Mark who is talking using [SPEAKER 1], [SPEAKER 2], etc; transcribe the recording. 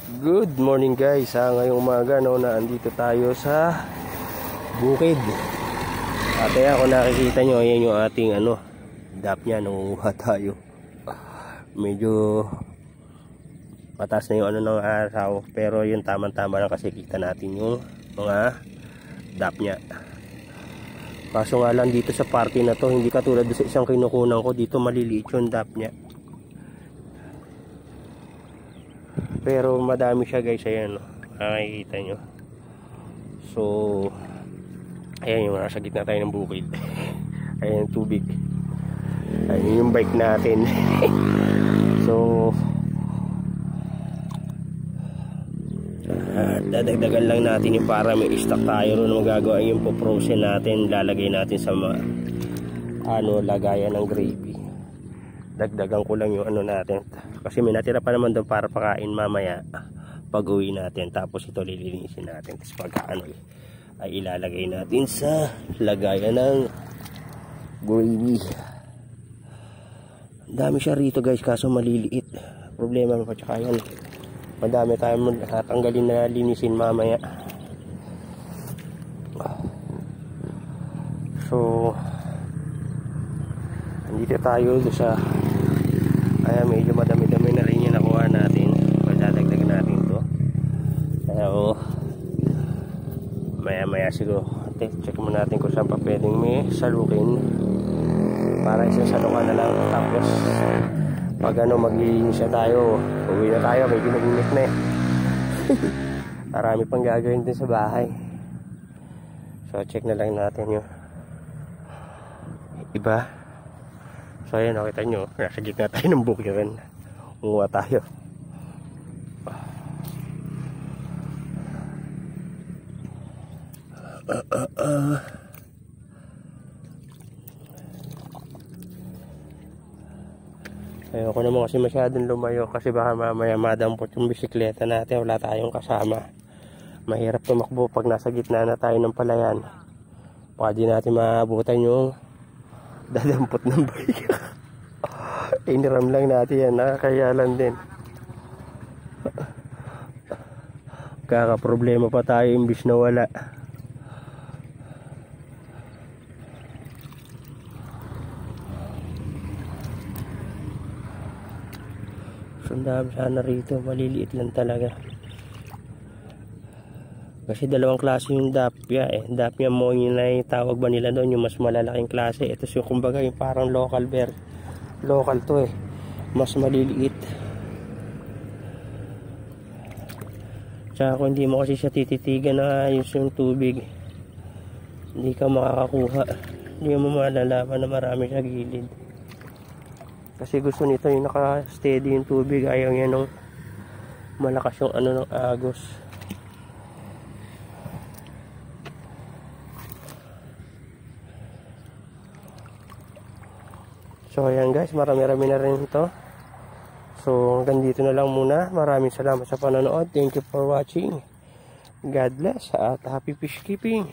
[SPEAKER 1] Good morning guys. Ngayong umaga na andito tayo sa bukid. At kaya kung nakikita nyo, ayan yung ating dap nya, nangunguha tayo. Medyo mataas na yung ng araw, pero yun tamang-tama lang kasi kita natin yung mga dap nya. Kaso nga lang dito sa party na to, hindi katulad sa isang kinukunan ko, dito maliliit yung dap nya. Pero madami siya guys, ayan, makikita nyo. So ayan yung nasa gitna tayo ng bukid. Ayan yung tubig, ayan yung bike natin. So dadagdagan lang natin yung para may stock tayo ron. Magagawa yung po-frozen natin, lalagay natin sa mga lagayan ng gravy. Dagdagan ko lang yung natin kasi may natira pa naman doon para pakain mamaya pag uwi natin. Tapos ito lilinisin natin, tapos pagka ay ilalagay natin sa lagayan ng gravy. Dami siya rito guys, kaso maliliit. Problema pa tsaka yan, madami tayong tatanggalin na linisin mamaya. So andito tayo sa medyo madami-dami na rin yung nakuha natin. Dadagdag natin to. Kaya maya-maya siguro check mo natin kung saan pa pwedeng may salukin para isang salukan na lang. Tapos pag maglinis na tayo, uwi na tayo, medyo nag-init na marami pang gagawin din sa bahay. So check na lang natin yung iba. So ayan, nakita nyo, nasa gitna tayo ng bukiran. Umuha tayo. Ayoko naman kasi masyadong lumayo kasi baka mamaya madampot yung bisikleta natin, wala tayong kasama. Mahirap tumakbo pag nasa gitna na tayo ng palayan. Baka di natin maabutan yung dadampot ng bike. Iniram lang natin yan, nakakayalan din. Kaka-problema pa tayo imbis na wala. Sundam sana rito, maliliit lang talaga. Kasi dalawang klase yung dapya Dapya mo yun ay tawag ba nila doon, yung mas malalaking klase. Ito yung kumbaga yung parang local bear. Local to mas maliliit. Tsaka kung hindi mo kasi siya tititigan na ayos yung tubig, hindi ka makakakuha. Hindi mo malalaman na marami sa gilid. Kasi gusto nito yung naka-steady yung tubig. Ayaw niya nung malakas yung ng agos. So ayan guys, marami-rami na rin ito. So hanggang dito na lang muna. Maraming salamat sa panonood. Thank you for watching. God bless at happy fish keeping.